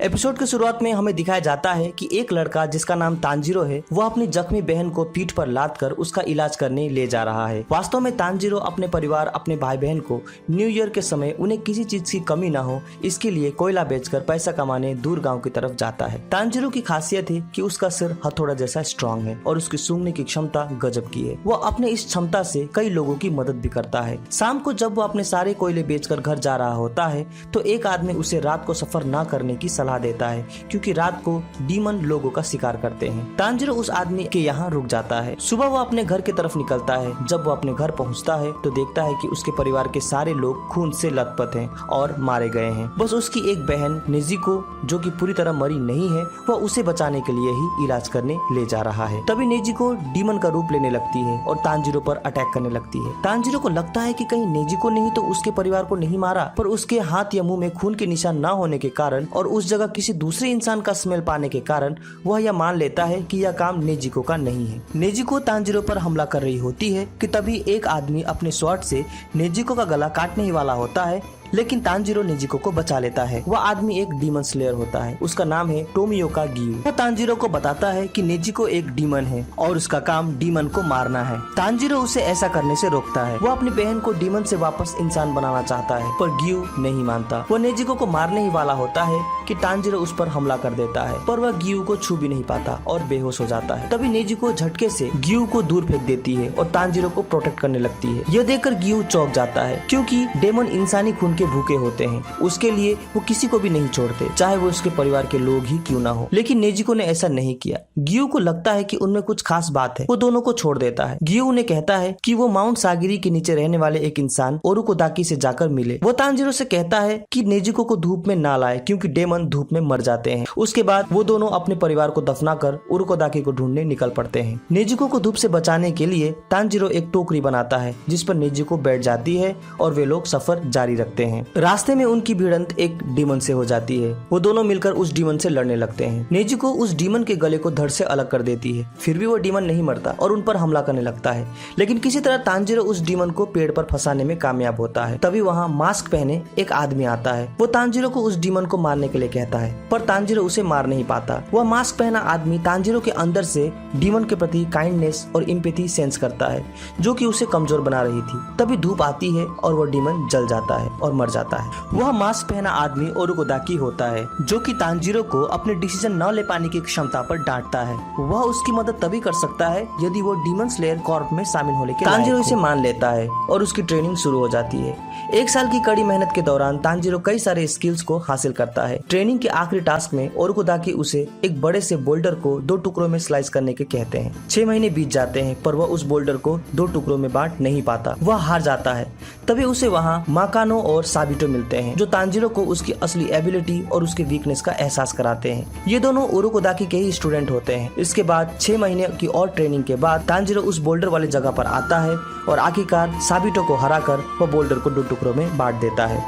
Episode की शुरुआत में हमें दिखाया जाता है कि एक लड़का जिसका नाम तांजीरो है वो अपनी जख्मी बहन को पीठ पर लाद कर उसका इलाज करने ले जा रहा है। वास्तव में तांजीरो अपने परिवार, अपने भाई बहन को न्यू ईयर के समय उन्हें किसी चीज की कमी ना हो इसके लिए कोयला बेचकर पैसा कमाने दूर गाँव की तरफ जाता है। तांजीरो की खासियत है कि उसका सिर हथौड़ा जैसा स्ट्रॉन्ग है और उसकी सूंघने की क्षमता गजब की है। वो अपने इस क्षमता से कई लोगों की मदद भी करता है। शाम को जब वो अपने सारे कोयले बेचकर घर जा रहा होता है तो एक आदमी उसे रात को सफर न करने की सलाह देता है क्योंकि रात को डीमन लोगों का शिकार करते हैं। तांजीरो उस आदमी के यहाँ रुक जाता है। सुबह वो अपने घर की तरफ निकलता है। जब वो अपने घर पहुँचता है तो देखता है कि उसके परिवार के सारे लोग खून से लथपथ हैं और मारे गए हैं। बस उसकी एक बहन नेजिको जो कि पूरी तरह मरी नहीं है वह उसे बचाने के लिए ही इलाज करने ले जा रहा है। तभी नेजिको डीमन का रूप लेने लगती है और तांजीरो पर अटैक करने लगती है। तांजीरो को लगता है कि कहीं नेजिको ने ही तो उसके परिवार को नहीं मारा, पर उसके हाथ या मुंह में खून के निशान न होने के कारण और उस जगह किसी दूसरे इंसान का स्मेल पाने के कारण वह यह मान लेता है कि यह काम नेजिको का नहीं है। नेजिको तांजीरो पर हमला कर रही होती है कि तभी एक आदमी अपने स्वॉर्ड से नेजिको का गला काटने ही वाला होता है, लेकिन तांजीरो नेजिको को बचा लेता है। वह आदमी एक डीमन स्लेयर होता है। उसका नाम है टोमियोका गियू। वह तांजीरो को बताता है कि नेजिको एक डीमन है और उसका काम डीमन को मारना है। तांजीरो उसे ऐसा करने से रोकता है। वो अपनी बहन को डीमन से वापस इंसान बनाना चाहता है पर गियू नहीं मानता। वो नेजिको को मारने ही वाला होता है कि तांजीरो उस पर हमला कर देता है, पर वह गियू को छू भी नहीं पाता और बेहोश हो जाता है। तभी नेजिको झटके से गियू को दूर फेंक देती है और तांजीरो को प्रोटेक्ट करने लगती है। यह देखकर गियू चौंक जाता है क्योंकि डेमन इंसानी खून के भूखे होते हैं। उसके लिए वो किसी को भी नहीं छोड़ते, चाहे वो उसके परिवार के लोग ही क्यों ना हो। लेकिन नेजिको ने ऐसा नहीं किया। गियू को लगता है कि उनमें कुछ खास बात है। वो दोनों को छोड़ देता है। गियू उन्हें कहता है कि वो माउंट सागिरी के नीचे रहने वाले एक इंसान ओरुकोदाकी से जाकर मिले। वो तांजीरो से कहता है कि नेजिको को धूप में ना लाए क्योंकि डेमन धूप में मर जाते हैं। उसके बाद वो दोनों अपने परिवार को दफनाकर ओरुकोदाकी को ढूंढने निकल पड़ते हैं। नेजिको को धूप से बचाने के लिए तांजीरो एक टोकरी बनाता है जिस पर नेजिको बैठ जाती है और वे लोग सफर जारी रखते हैं। रास्ते में उनकी भिड़ंत एक डीमन से हो जाती है। वो दोनों मिलकर उस डीमन से लड़ने लगते हैं। नेजिको उस डीमन के गले को धड़ से अलग कर देती है, फिर भी वो डीमन नहीं मरता और उन पर हमला करने लगता है। लेकिन किसी तरह तांजीरो उस डीमन को पेड़ पर फंसाने में कामयाब होता है। तभी वहाँ मास्क पहने एक आदमी आता है। वो तांजीरो को उस डीमन को मारने के लिए कहता है, पर तांजीरो उसे मार नहीं पाता। वह मास्क पहना आदमी तांजीरो के अंदर से डीमन के प्रति काइंडनेस और इम्पैथी सेंस करता है जो कि उसे कमजोर बना रही थी। तभी धूप आती है और वो डीमन जल जाता है और मर जाता है। वह मास्क पहना आदमी ओरुकोदाकी होता है जो कि तांजीरो को अपने डिसीजन न ले पाने की क्षमता पर डांटता है। वह उसकी मदद तभी कर सकता है यदि वो डीमन स्लेयर कॉर्प में शामिल होने के तांजीरो इसे मान लेता है और उसकी ट्रेनिंग शुरू हो जाती है। एक साल की कड़ी मेहनत के दौरान तांजीरो कई सारे स्किल्स को हासिल करता है। ट्रेनिंग के आखिरी टास्क में ओरुकोदाकी उसे एक बड़े से बोल्डर को 2 टुकड़ों में स्लाइस करने के कहते हैं। 6 महीने बीत जाते हैं पर वह उस बोल्डर को 2 टुकड़ों में बांट नहीं पाता। वह हार जाता है। तभी उसे वहाँ माकानो और साबिटो मिलते हैं जो तांजीरो को उसकी असली एबिलिटी और उसके वीकनेस का एहसास कराते हैं। ये दोनों ओरुकोदाकी के ही स्टूडेंट होते हैं। इसके बाद 6 महीने की और ट्रेनिंग के बाद तांजीरो उस बोल्डर वाले जगह पर आता है और आखिरकार साबिटो को हराकर वो बोल्डर को 2 टुकड़ों में बांट देता है।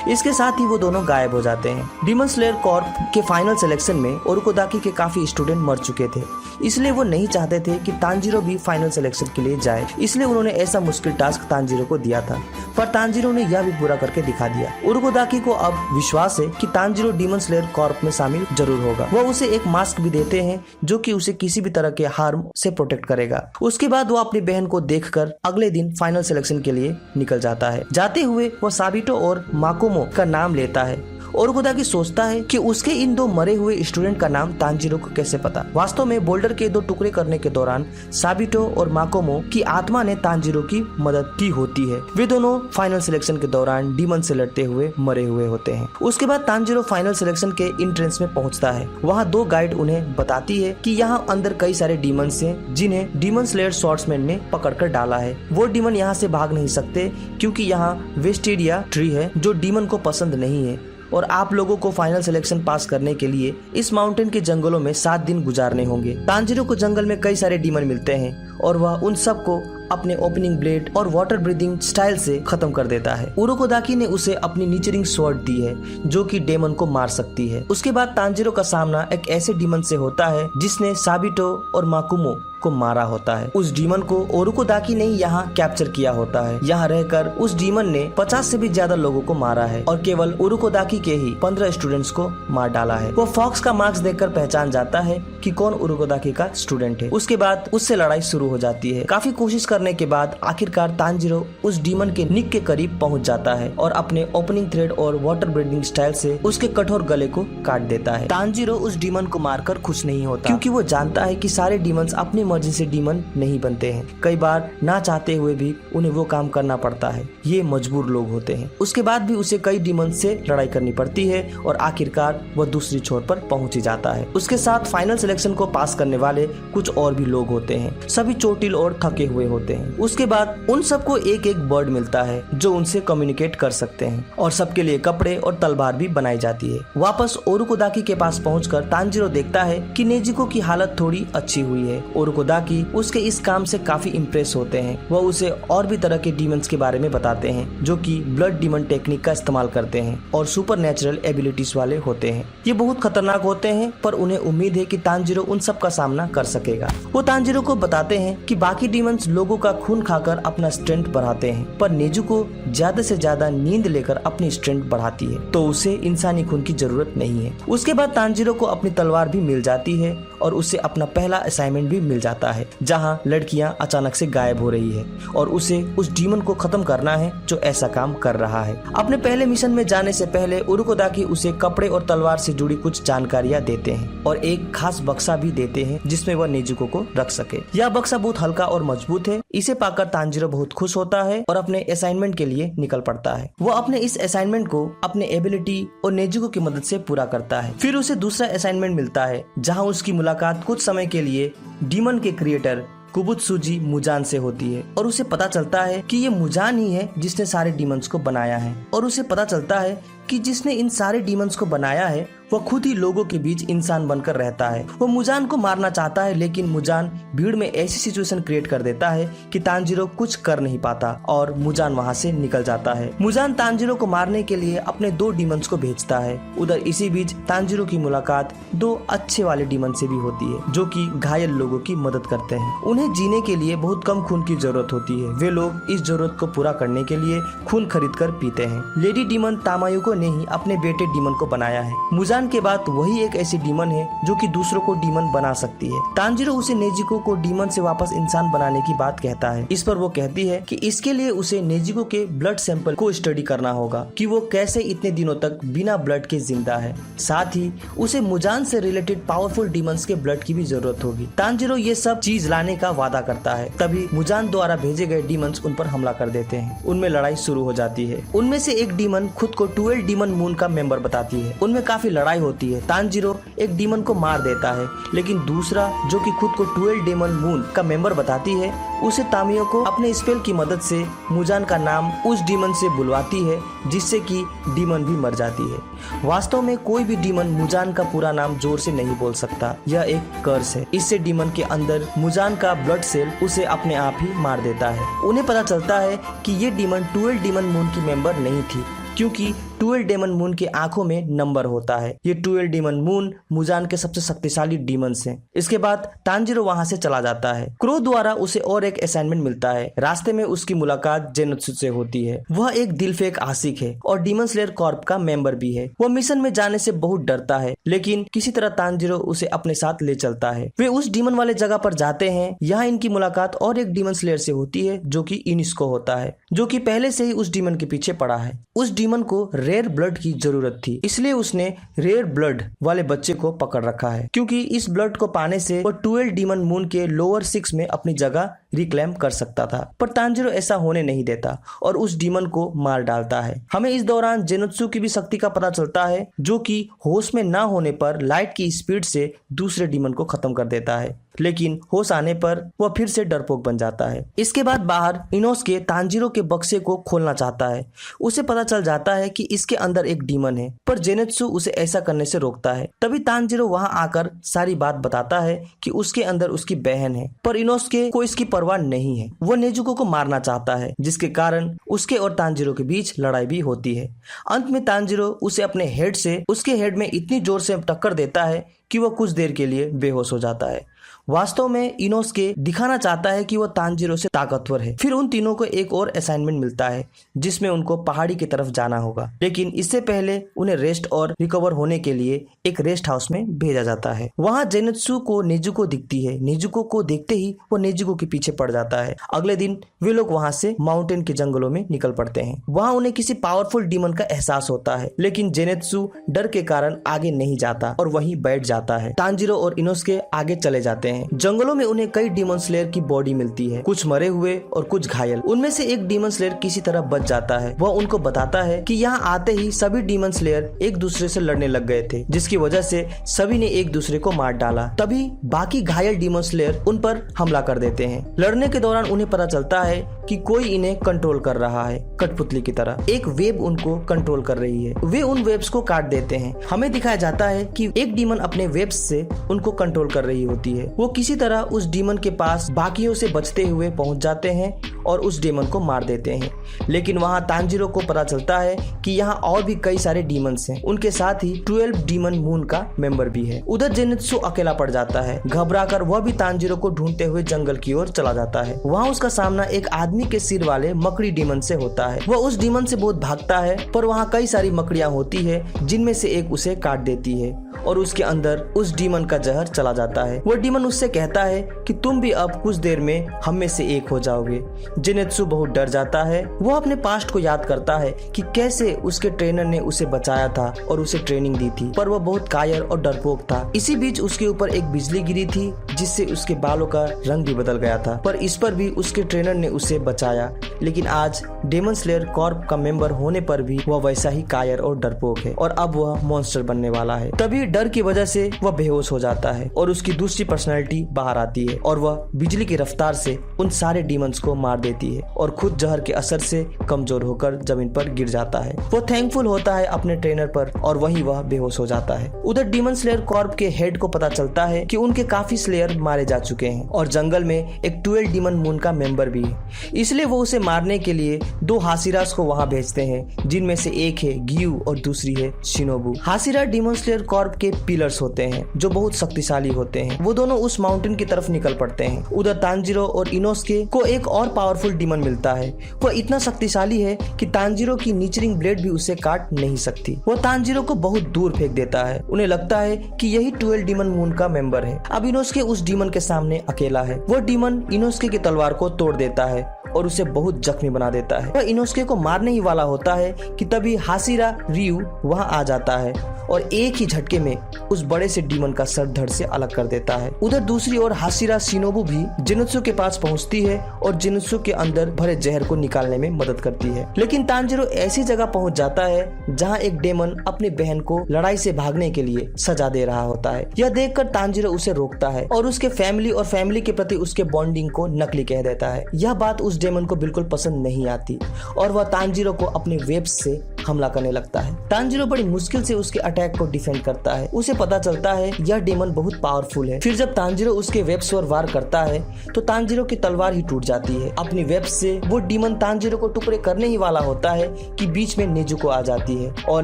इसके साथ ही वो दोनों गायब हो जाते हैं। डीमन स्लेयर कॉर्प के फाइनल सिलेक्शन में ओरुकोदाकी के काफी स्टूडेंट मर चुके थे, इसलिए वो नहीं चाहते थे कि तांजीरो भी फाइनल सिलेक्शन के लिए जाए। इसलिए उन्होंने ऐसा मुश्किल टास्क तांजीरो को दिया था, पर तांजीरो ने यह भी पूरा करके दिखा दिया। ओरुकोदाकी को अब विश्वास है कि तांजीरो डीमन स्लेयर कॉर्प में शामिल जरूर होगा। वो उसे एक मास्क भी देते हैं जो कि उसे किसी भी तरह के हार्म से प्रोटेक्ट करेगा। उसके बाद वो अपनी बहन को देखकर अगले दिन फाइनल सिलेक्शन के लिए निकल जाता है। जाते हुए वो साबिटो और माकोमो का नाम लेता है। ओरुकोदाकी सोचता है कि उसके इन 2 मरे हुए स्टूडेंट का नाम तांजीरो को कैसे पता। वास्तव में बोल्डर के 2 टुकड़े करने के दौरान साबिटो और माकोमो की आत्मा ने तांजीरो की मदद की होती है। वे दोनों फाइनल सिलेक्शन के दौरान डीमन से लड़ते हुए मरे हुए होते हैं। उसके बाद तांजीरो फाइनल सिलेक्शन के एंट्रेंस में पहुंचता है। वहाँ 2 गाइड उन्हें बताती है कि यहाँ अंदर कई सारे डीमंस हैं जिन्हें डीमन स्लेयर स्वॉर्ड्समैन ने पकड़कर डाला है। वो डीमन यहाँ से भाग नहीं सकते क्योंकि यहाँ वेस्टेरिया ट्री है जो डीमन को पसंद नहीं है और आप लोगों को फाइनल सिलेक्शन पास करने के लिए इस माउंटेन के जंगलों में 7 दिन गुजारने होंगे। तांजीरो को जंगल में कई सारे डीमन मिलते हैं और वह उन सबको अपने ओपनिंग ब्लेड और वाटर ब्रीदिंग स्टाइल से खत्म कर देता है। उरोकोदाकी ने उसे अपनी नीचरिंग स्वॉर्ड दी है जो कि डेमन को मार सकती है। उसके बाद तांजीरो का सामना एक ऐसे डीमन से होता है जिसने साबितो और माकुमो को मारा होता है। उस डीमन को ओरुकोदाकी ने यहाँ कैप्चर किया होता है। यहाँ रहकर उस डीमन ने 50 से भी ज्यादा लोगों को मारा है और केवल ओरुकोदाकी के ही 15 स्टूडेंट्स को मार डाला है। वो फॉक्स का मार्क्स देखकर पहचान जाता है कि कौन ओरुकोदाकी का स्टूडेंट है। उसके बाद उससे लड़ाई शुरू हो जाती है। काफी कोशिश करने के बाद आखिरकार तांजीरो उस डीमन के निक के करीब पहुँच जाता है और अपने ओपनिंग थ्रेड और वाटर ब्रीदिंग स्टाइल से उसके कठोर गले को काट देता है। तांजीरो उस डीमन को मारकर खुश नहीं होता क्योंकि वो जानता है कि सारे डीमंस अपनी मर्जी से डीमन नहीं बनते हैं। कई बार ना चाहते हुए भी उन्हें वो काम करना पड़ता है। ये मजबूर लोग होते हैं। उसके बाद भी उसे कई डीमन से लड़ाई करनी पड़ती है और आखिरकार वह दूसरी छोर पर पहुंच ही जाता है। उसके साथ फाइनल सिलेक्शन को पास करने वाले कुछ और भी लोग होते हैं। सभी चोटिल और थके हुए होते हैं। उसके बाद उन सबको एक एक बर्ड मिलता है जो उनसे कम्युनिकेट कर सकते हैं और सबके लिए कपड़े और तलवार भी बनाई जाती है। वापस ओरुकोदाकी के पास पहुंचकर तांजीरो देखता है कि नेजिको की हालत थोड़ी अच्छी हुई है। ओरुकोदाकी उसके इस काम से काफी इम्प्रेस होते हैं। वह उसे और भी तरह के डीमंस के बारे में बताते हैं जो कि ब्लड डीमन टेक्निक का इस्तेमाल करते हैं और सुपर नेचुरल एबिलिटीज वाले होते हैं। ये बहुत खतरनाक होते हैं पर उन्हें उम्मीद है कि तांजीरो उन सब का सामना कर सकेगा। वो तांजीरो को बताते हैं कि बाकी डीमंस लोगों का खून खाकर अपना स्ट्रेंथ बढ़ाते हैं पर नेजुको ज्यादा से ज्यादा नींद लेकर अपनी स्ट्रेंथ बढ़ाती है तो उसे इंसानी खून की जरूरत नहीं है। उसके बाद तांजीरो को अपनी तलवार भी मिल जाती है और उसे अपना पहला असाइनमेंट भी मिल जाता है जहां लड़कियां अचानक से गायब हो रही है और उसे उस डीमन को खत्म करना है जो ऐसा काम कर रहा है। अपने पहले मिशन में जाने से पहले उरुकोदाकी उसे कपड़े और तलवार से जुड़ी कुछ जानकारियां देते हैं और एक खास बक्सा भी देते हैं जिसमें वह नेजुको को रख सके। यह बक्सा बहुत हल्का और मजबूत है। इसे पाकर तांजीरो बहुत खुश होता है और अपने असाइनमेंट के लिए निकल पड़ता है। वो अपने इस असाइनमेंट को अपने एबिलिटी और नेजुको की मदद से पूरा करता है। फिर उसे दूसरा असाइनमेंट मिलता है जहाँ उसकी मुलाकात कुछ समय के लिए डीमन के क्रिएटर कुबुत्सुजी मुजान से होती है और उसे पता चलता है कि ये मुजान ही है जिसने सारे डीमंस को बनाया है और उसे पता चलता है कि जिसने इन सारे डीमंस को बनाया है वह खुद ही लोगों के बीच इंसान बनकर रहता है। वो मुजान को मारना चाहता है लेकिन मुजान भीड़ में ऐसी सिचुएशन क्रिएट कर देता है कि तांजीरो कुछ कर नहीं पाता और मुजान वहाँ से निकल जाता है। मुजान तांजीरो को मारने के लिए अपने 2 डीमंस को भेजता है। उधर इसी बीच तांजीरो की मुलाकात 2 अच्छे वाले डीमन से भी होती है जो कि घायल लोगों की मदद करते हैं। उन्हें जीने के लिए बहुत कम खून की जरूरत होती है। वे लोग इस जरूरत को पूरा करने के लिए खून खरीद कर पीते हैं। लेडी डीमन तामायुको ने ही अपने बेटे डीमन को बनाया है। मुजान के बाद वही एक ऐसी डीमन है जो कि दूसरों को डीमन बना सकती है। तांजीरो उसे नेजिको को डीमन से वापस इंसान बनाने की बात कहता है। इस पर वो कहती है कि इसके लिए उसे नेजिको के ब्लड सैंपल को स्टडी करना होगा कि वो कैसे इतने दिनों तक बिना ब्लड के जिंदा है। साथ ही उसे मुजान से रिलेटेड पावरफुल डीमंस के ब्लड की भी जरूरत होगी। तांजीरो ये सब चीज लाने का वादा करता है। तभी मुजान द्वारा भेजे गए डीमंस उन पर हमला कर देते हैं। उनमें लड़ाई शुरू हो जाती है। उनमें से एक डीमन खुद को 12 डीमन मून का मेंबर बताती है। उनमें काफी लड़ाई होती है। तांजीरो एक डीमन को मार देता है लेकिन दूसरा जो कि खुद को 12 डीमन मून का मेंबर बताती है उसे तामियो को अपने स्पेल की मदद से मुजान का नाम उस डीमन से बुलवाती है जिससे कि डीमन भी मर जाती है। वास्तव में कोई भी डीमन मुजान का पूरा नाम जोर से नहीं बोल सकता। यह एक कर्स है। इससे डीमन के अंदर मुजान का ब्लड सेल उसे अपने आप ही मार देता है। उन्हें पता चलता है कि ये डीमन 12 डीमन मून की मेंबर नहीं थी क्योंकि 12 डेमन मून के आंखों में नंबर होता है। ये 12 डेमन मून मुजान के सबसे शक्तिशाली डीमंस हैं। इसके बाद तांजीरो वहां से चला जाता है। क्रो द्वारा उसे और एक असाइनमेंट मिलता है। रास्ते में उसकी मुलाकात जेनत्सु से होती है। वह एक दिलफेक आशिक है और डीमन स्लेयर कॉर्प का मेंबर भी है। वह मिशन में जाने से बहुत डरता है लेकिन किसी तरह तांजीरो उसे अपने साथ ले चलता है। वे उस डीमन वाले जगह पर जाते हैं। यहाँ इनकी मुलाकात और एक डीमन स्लेयर से होती है जो कि इनिस्को होता है जो कि पहले से ही उस डीमन के पीछे पड़ा है। उस डीमन को रेयर ब्लड की जरूरत थी इसलिए उसने रेयर ब्लड वाले बच्चे को पकड़ रखा है क्योंकि इस ब्लड को पाने से वो 12 डीमन मून के लोअर 6 में अपनी जगह रिक्लेम कर सकता था। पर तांजीरो ऐसा होने नहीं देता और उस डीमन को मार डालता है। हमें इस दौरान जेनत्सु की भी शक्ति का पता चलता है जो कि होश में ना होने पर लाइट की स्पीड से दूसरे डीमन को खत्म कर देता है। लेकिन होश आने पर वह फिर से डरपोक बन जाता है। इसके बाद बाहर इनोस्के तांजीरो के बक्से को खोलना चाहता है। उसे पता चल जाता है कि इसके अंदर एक डीमन है, पर जेनेत्सु उसे ऐसा करने से रोकता है। तभी तांजीरो वहां आकर सारी बात बताता है कि उसके अंदर उसकी बहन है, पर इनोस्के को इसकी परवाह नहीं है। वो नेजुको को मारना चाहता है, जिसके कारण उसके और तांजीरो के बीच लड़ाई भी होती है। अंत में तांजीरो उसे अपने हेड से उसके हेड में इतनी जोर से टक्कर देता है कि वह कुछ देर के लिए बेहोश हो जाता है। वास्तव में इनोस्के दिखाना चाहता है कि वह तांजीरो से ताकतवर है। फिर उन तीनों को एक और असाइनमेंट मिलता है, जिसमें उनको पहाड़ी की तरफ जाना होगा, लेकिन इससे पहले उन्हें रेस्ट और रिकवर होने के लिए एक रेस्ट हाउस में भेजा जाता है। वहां जेनेत्सु को नेजुको दिखती है। नेजुको को देखते ही वो नेजुको के पीछे पड़ जाता है। अगले दिन वे लोग वहां से माउंटेन के जंगलों में निकल पड़ते हैं। वहां उन्हें किसी पावरफुल डीमन का एहसास होता है, लेकिन जेनेत्सु डर के कारण आगे नहीं जाता और वहीं बैठ जाता है। तांजीरो और इनोस्के आगे चले जाते हैं। जंगलों में उन्हें कई डीमन स्लेयर की बॉडी मिलती है, कुछ मरे हुए और कुछ घायल। उनमें से एक डीमन स्लेयर किसी तरह बच जाता है। वह उनको बताता है कि यहाँ आते ही सभी डीमन स्लेयर एक दूसरे से लड़ने लग गए थे, जिसकी वजह से सभी ने एक दूसरे को मार डाला। तभी बाकी घायल डीमन स्लेयर उन पर हमला कर देते हैं। लड़ने के दौरान उन्हें पता चलता है कि कोई इन्हें कंट्रोल कर रहा है, कठपुतली की तरह। एक वेब उनको कंट्रोल कर रही है। वे उन वेब्स को काट देते हैं। हमें दिखाया जाता है कि एक डीमन अपने वेब्स से उनको कंट्रोल कर रही होती है। वो किसी तरह उस डीमन के पास बाकियों से बचते हुए पहुंच जाते हैं और उस डीमन को मार देते हैं। लेकिन वहां तांजीरो को पता चलता है कि यहाँ और भी कई सारे डीमंस हैं। उनके साथ ही 12 डीमन मून का मेंबर भी है। उधर जेनेत्सु अकेला पड़ जाता है। घबराकर वह भी तांजीरो को ढूंढते हुए जंगल की ओर चला जाता है। वहाँ उसका सामना एक आदमी के सिर वाले मकड़ी डीमन से होता है। वह उस डीमन से बहुत भागता है, पर वहाँ कई सारी मकड़ियाँ होती है, जिनमें से एक उसे काट देती है और उसके अंदर उस डीमन का जहर चला जाता है। वो डीमन उससे कहता है कि तुम भी अब कुछ देर में हम में से एक हो जाओगे। जेनेत्सु बहुत डर जाता है। वो अपने पास्ट को याद करता है कि कैसे उसके ट्रेनर ने उसे बचाया था और उसे ट्रेनिंग दी थी, पर वह बहुत कायर और डरपोक था। इसी बीच उसके ऊपर एक बिजली गिरी थी, जिससे उसके बालों का रंग भी बदल गया था, पर इस पर भी उसके ट्रेनर ने उसे बचाया। लेकिन आज डेमन स्लेयर कॉर्प का मेंबर होने पर भी वह वैसा ही कायर और डरपोक है और अब वह मॉन्स्टर बनने वाला है। तभी डर की वजह से वह बेहोश हो जाता है और उसकी दूसरी पर्सनैलिटी बाहर आती है और वह बिजली की रफ्तार से उन सारे डीमंस को मार देती है और खुद जहर के असर से कमजोर होकर जमीन पर गिर जाता है। वो थैंकफुल होता है अपने ट्रेनर पर और वहीं वह बेहोश हो जाता है। उधर डीमन स्लेयर कॉर्प के हेड को पता चलता है कि उनके काफी स्लेयर मारे जा चुके हैं और जंगल में एक 12 डीमन मून का मेंबर भी है। इसलिए वो उसे मारने के लिए 2 हाशिरास को वहां भेजते हैं, जिनमें से एक है गियू और दूसरी है Shinobu. Hashira demon slayer Corp के पिलर्स होते हैं जो बहुत शक्तिशाली होते हैं। वो दोनों उस माउंटेन की तरफ निकल पड़ते हैं। उधर तांजीरो और इनोस्के को एक और पावरफुल डीमन मिलता है। वह इतना शक्तिशाली है कि तांजीरो की नीचरिंग ब्लेड भी उसे काट नहीं सकती। वो तांजीरो को बहुत दूर फेंक देता है। उन्हें लगता है कि यही 12 डीमन मून का मेंबर है। अब इनोस्के उस डीमन के सामने अकेला है। वो डीमन इनोस्के की तलवार को तोड़ देता है और उसे बहुत जख्मी बना देता है। वह इनोस्के को मारने ही वाला होता है कि तभी हाशिरा रियू वहां आ जाता है और एक ही झटके में उस बड़े से डीमन का सर धड़ से अलग कर देता है। उधर दूसरी ओर हाशिरा शिनोबू भी जेनेत्सु के पास पहुंचती है और जेनेत्सु के अंदर भरे जहर को निकालने में मदद करती है। लेकिन तांजीरो ऐसी जगह पहुंच जाता है जहां एक डेमन अपनी बहन को लड़ाई से भागने के लिए सजा दे रहा होता है। यह देखकर तांजीरो उसे रोकता है और उसके फैमिली और फैमिली के प्रति उसके बॉन्डिंग को नकली कह देता है। यह बात उस डेमन को बिल्कुल पसंद नहीं आती और वह तांजीरो को अपने वेब्स से हमला करने लगता है। तांजीरो बड़ी मुश्किल से उसके अटैक को डिफेंड करता है। उसे पता चलता है यह डेमन बहुत पावरफुल है। फिर जब तांजीरो उसके वेब्स पर वार करता है तो तांजीरो की तलवार ही टूट जाती है। अपनी वेब्स से वो डीमन तांजीरो को टुकड़े करने ही वाला होता है कि बीच में नेजुको आ जाती है और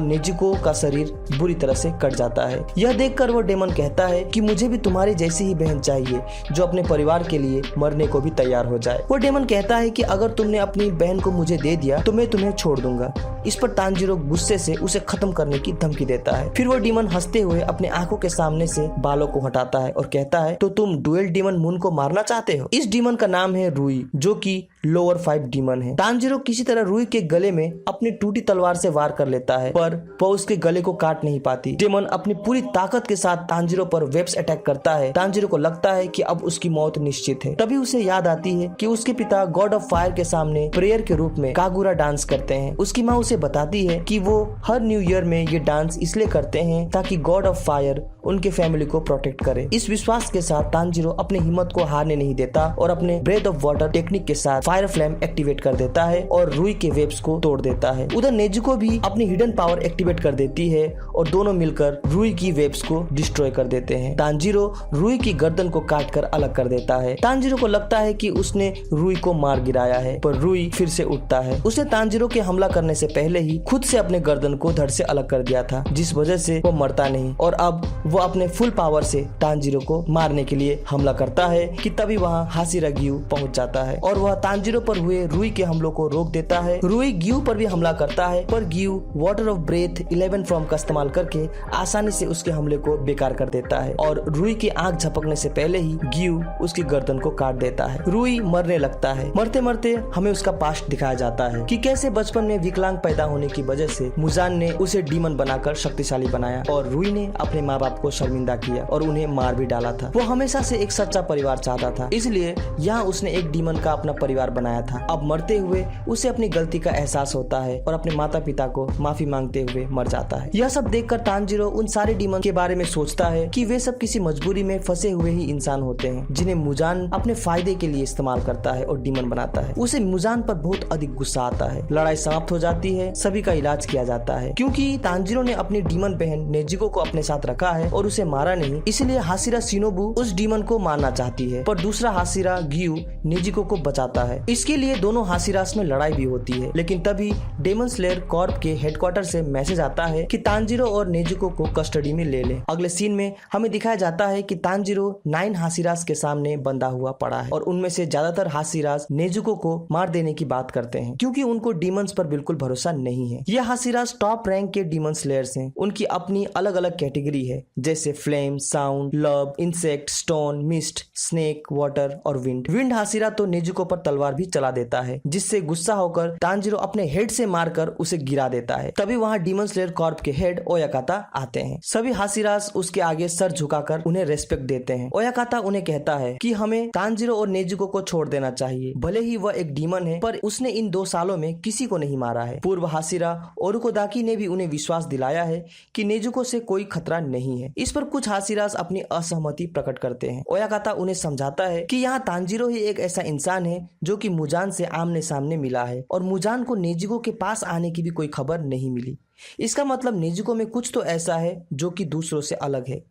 नेजुको का शरीर बुरी तरह से कट जाता है। यह देखकर वो डेमन कहता है कि मुझे भी तुम्हारी जैसी ही बहन चाहिए जो अपने परिवार के लिए मरने को भी तैयार हो जाए। वो डेमन कहता है कि अगर तुमने अपनी बहन को मुझे दे दिया तो मैं तुम्हें छोड़ दूंगा। इस पर तांजीरो गुस्से से उसे खत्म करने की धमकी देता है। फिर वो डीमन हंसते हुए अपने आंखों के सामने से बालों को हटाता है और कहता है तो तुम 12 डीमन मून को मारना चाहते हो। इस डीमन का नाम है रुई, जो कि लोअर 5 डीमन है। तांजीरो किसी तरह रुई के गले में अपनी टूटी तलवार से वार कर लेता है, पर वो उसके गले को काट नहीं पाती। डेमन अपनी पूरी ताकत के साथ तांजीरो पर वेब्स अटैक करता है। तांजीरो को लगता है कि अब उसकी मौत निश्चित है। तभी उसे याद आती है कि उसके पिता गॉड ऑफ फायर के सामने प्रेयर के रूप में कागुरा डांस करते हैं। उसकी माँ उसे बताती है कि वो हर न्यू ईयर में ये डांस इसलिए करते हैं ताकि गॉड ऑफ फायर उनके फैमिली को प्रोटेक्ट करे। इस विश्वास के साथ तांजीरो अपनी हिम्मत को हारने नहीं देता और अपने ब्रेथ ऑफ वाटर टेक्निक के साथ फायर फ्लेम एक्टिवेट कर देता है और रुई के वेब्स को तोड़ देता है। उधर नेजुको भी अपनी हिडन पावर एक्टिवेट कर देती है और दोनों मिलकर रुई की वेब्स को डिस्ट्रॉय कर देते हैं। तांजीरो रुई की गर्दन को काट कर अलग कर देता है। तांजीरो को लगता है कि उसने रुई को मार गिराया है, पर रुई फिर से उठता है। उसने तांजीरो के हमला करने से पहले ही खुद से अपने गर्दन को धड़ से अलग कर दिया था, जिस वजह से वो मरता नहीं और अब वो अपने फुल पावर से तांजीरो को मारने के लिए हमला करता है कि तभी वहाँ हाशिरा गियू पहुंच जाता है और वह तांजीरो पर हुए रुई के हमलों को रोक देता है। रुई गियू पर भी हमला करता है, पर गियू वाटर ऑफ ब्रेथ 11 फॉर्म का इस्तेमाल करके आसानी से उसके हमले को बेकार कर देता है और रुई की आंख झपकने से पहले ही गियू उसकी गर्दन को काट देता है। रुई मरने लगता है। मरते मरते हमें उसका पास्ट दिखाया जाता है कि कैसे बचपन में विकलांग पैदा होने की वजह से मुजान ने उसे डीमन बनाकर शक्तिशाली बनाया और रुई ने अपने माँ बाप को शर्मिंदा किया और उन्हें मार भी डाला था। वो हमेशा से एक सच्चा परिवार चाहता था, इसलिए यहाँ उसने एक डीमन का अपना परिवार बनाया था। अब मरते हुए उसे अपनी गलती का एहसास होता है और अपने माता पिता को माफी मांगते हुए मर जाता है। यह सब देखकर तांजीरो उन सारे डीमन के बारे में सोचता है कि वे सब किसी मजबूरी में फंसे हुए ही इंसान होते हैं, जिन्हें मुजान अपने फायदे के लिए इस्तेमाल करता है और डीमन बनाता है। उसे मुजान पर बहुत अधिक गुस्सा आता है। लड़ाई समाप्त हो जाती है, सभी का इलाज किया जाता है। क्योंकि तांजीरो ने अपनी डीमन बहन नेजिको को अपने साथ रखा है और उसे मारा नहीं, इसलिए हाशिरा शिनोबु उस डीमन को मारना चाहती है, पर दूसरा हाशिरा गियू नेजिको को बचाता है। इसके लिए दोनों हाशिरास में लड़ाई भी होती है, लेकिन तभी डेमन स्लेयर कॉर्प के हेडक्वार्टर से मैसेज आता है कि तांजीरो और नेजिको को कस्टडी में ले ले। अगले सीन में हमें दिखाया जाता है कि तांजीरो 9 हाशिरास के सामने बंधा हुआ पड़ा है और उनमें से ज्यादातर हाशिरास नेजुको को मार देने की बात करते हैं क्योंकि उनको डीमंस पर बिल्कुल भरोसा नहीं है। ये हाशिरास टॉप रैंक के डीमन स्लेयर्स हैं। उनकी अपनी अलग अलग कैटेगरी है, जैसे flame, sound, love, insect, stone, mist, snake, water और विंड। विंड हाशिरा तो नेजुको पर तलवार भी चला देता है, जिससे गुस्सा होकर तांजीरो अपने हेड से मारकर उसे गिरा देता है। तभी वहाँ डीमन स्लेयर कॉर्प के हेड ओयाकाता आते हैं। सभी हाशिरास उसके आगे सर झुकाकर उन्हें रेस्पेक्ट देते हैं। ओयाकाता उन्हें कहता है कि हमें तांजीरो और नेजुको को छोड़ देना चाहिए। भले ही वह एक डीमन है, पर उसने इन 2 सालों में किसी को नहीं मारा है। पूर्व हाशिरा ओरुकोदाकी ने भी उन्हें विश्वास दिलाया है कि नेजुको से कोई खतरा नहीं है। इस पर कुछ हाशिरास अपनी असहमति प्रकट करते हैं। ओयाकाता उन्हें समझाता है कि यहाँ तांजीरो ही एक ऐसा इंसान है जो कि मुजान से आमने सामने मिला है और मुजान को नेजुको के पास आने की भी कोई खबर नहीं मिली। इसका मतलब नेजुको में कुछ तो ऐसा है जो कि दूसरों से अलग है।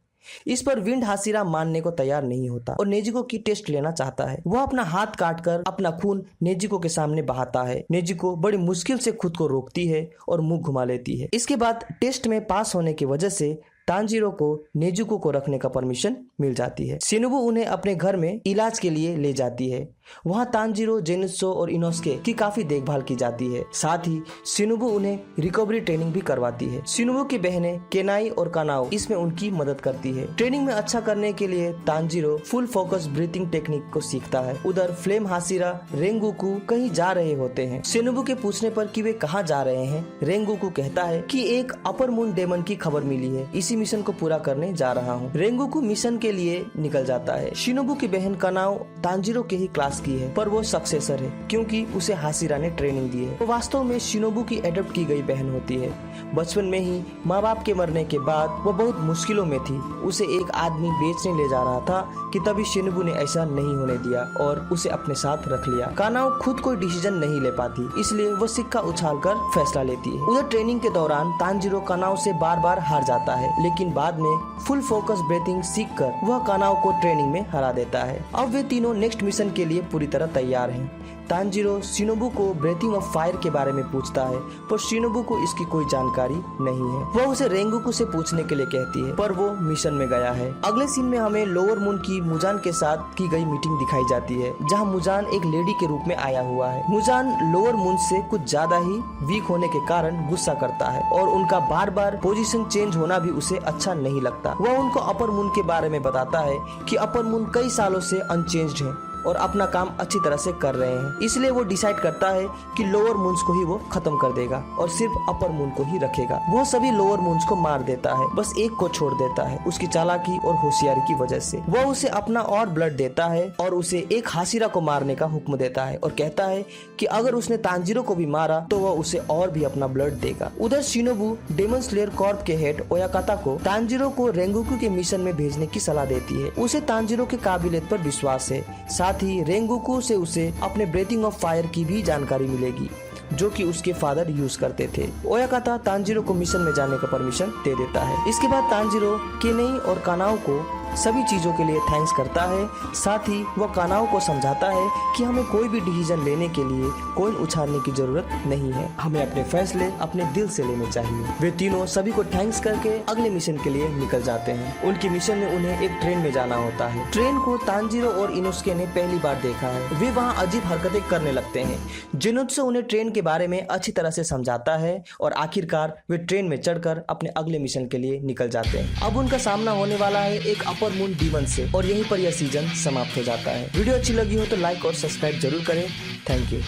इस पर विंड हाशिरा मानने को तैयार नहीं होता और नेजिको की टेस्ट लेना चाहता है। वह अपना हाथ काटकर अपना खून नेजिको के सामने बहाता है। नेजिको बड़ी मुश्किल से खुद को रोकती है और मुंह घुमा लेती है। इसके बाद टेस्ट में पास होने की वजह से तांजीरो को नेजुको को रखने का परमिशन मिल जाती है। शिनोबु उन्हें अपने घर में इलाज के लिए ले जाती है। वहाँ तांजीरो, जेनित्सो और इनोस्के की काफी देखभाल की जाती है। साथ ही शिनोबु उन्हें रिकवरी ट्रेनिंग भी करवाती है। शिनोबु की बहनें केनाई और कानाओ इसमें उनकी मदद करती है। ट्रेनिंग में अच्छा करने के लिए Tanjiro full focus breathing technique को सीखता है। उधर फ्लेम हाशिरा रेंगुकू कहीं जा रहे होते हैं। शिनोबु के पूछने पर कि वे कहाँ जा रहे हैं, रेंगुकू कहता है कि एक अपर मून डेमन की खबर मिली है, इसी मिशन को पूरा करने जा रहा हूँ। रेंगुकू मिशन के लिए निकल जाता है। शिनोबु की बहन कानाओ तांजीरो के ही क्लास की है, पर वो सक्सेसर है क्योंकि उसे हाशिरा ने ट्रेनिंग दी है। वो वास्तव में शिनोबु की एडॉप्ट की गई बहन होती है। बचपन में ही माँ बाप के मरने के बाद वो बहुत मुश्किलों में थी। उसे एक आदमी बेचने ले जा रहा था कि तभी शिनोबु ने ऐसा नहीं होने दिया और उसे अपने साथ रख लिया। कानाओ खुद कोई डिसीजन नहीं ले पाती, इसलिए वो सिक्का उछालकर फैसला लेती है। उधर ट्रेनिंग के दौरान तांजीरो कानाओ से बार बार हार जाता है, लेकिन बाद में फुल फोकस ब्रीथिंग सीखकर वह कानाओ को ट्रेनिंग में हरा देता है। अब वे तीनों नेक्स्ट मिशन के लिए पूरी तरह तैयार हैं। तांजीरो शिनोबु को ब्रीथिंग ऑफ फायर के बारे में पूछता है, पर शिनोबु को इसकी कोई जानकारी नहीं है। वह उसे रेंगुकू से पूछने के लिए कहती है, पर वो मिशन में गया है। अगले सीन में हमें लोअर मून की मुजान के साथ की गई मीटिंग दिखाई जाती है, जहां मुजान एक लेडी के रूप में आया हुआ है। मुजान लोअर मून से कुछ ज्यादा ही वीक होने के कारण गुस्सा करता है और उनका बार बार पोजीशन चेंज होना भी उसे अच्छा नहीं लगता। वह उनको अपर मून के बारे में बताता है कि अपर मून कई सालों से अनचेंज्ड है और अपना काम अच्छी तरह से कर रहे हैं, इसलिए वो डिसाइड करता है कि लोअर मून्स को ही वो खत्म कर देगा और सिर्फ अपर मून को ही रखेगा। वो सभी लोअर मून्स को मार देता है, बस एक को छोड़ देता है। उसकी चालाकी और होशियारी की वजह से वो उसे अपना और ब्लड देता है और उसे एक हाशिरा को मारने का हुक्म देता है और कहता है कि अगर उसने तांजीरो को भी मारा तो वह उसे और भी अपना ब्लड देगा। उधर शिनोबू डेमन स्लेयर कॉर्प के हेड ओयाकाता को तांजीरो को रेंगुकू के मिशन में भेजने की सलाह देती है। उसे तांजीरो के काबिलियत पर विश्वास है, साथ ही रेंगुकू से उसे अपने ब्रीथिंग ऑफ फायर की भी जानकारी मिलेगी जो कि उसके फादर यूज करते थे। ओयाकाता तांजीरो को मिशन में जाने का परमिशन दे देता है। इसके बाद तांजीरो केनेई और कानाओ को सभी चीजों के लिए थैंक्स करता है, साथ ही वह कानाओ को समझाता है कि हमें कोई भी डिसीजन लेने के लिए कोइन उछालने की जरूरत नहीं है, हमें अपने फैसले अपने दिल से लेने चाहिए। वे तीनों सभी को थैंक्स करके अगले मिशन के लिए निकल जाते हैं। उनके मिशन में उन्हें एक ट्रेन में जाना होता है। ट्रेन को तांजीरो और इनोस्के ने पहली बार देखा है। वे वहाँ अजीब हरकतें करने लगते हैं। जुनुत्सु उन्हें ट्रेन के बारे में अच्छी तरह से समझाता है और आखिरकार वे ट्रेन में चढ़कर अपने अगले मिशन के लिए निकल जाते हैं। अब उनका सामना होने वाला है एक अपर मून डीमन से और यहीं पर यह सीजन समाप्त हो जाता है। वीडियो अच्छी लगी हो तो लाइक और सब्सक्राइब जरूर करें। Thank you.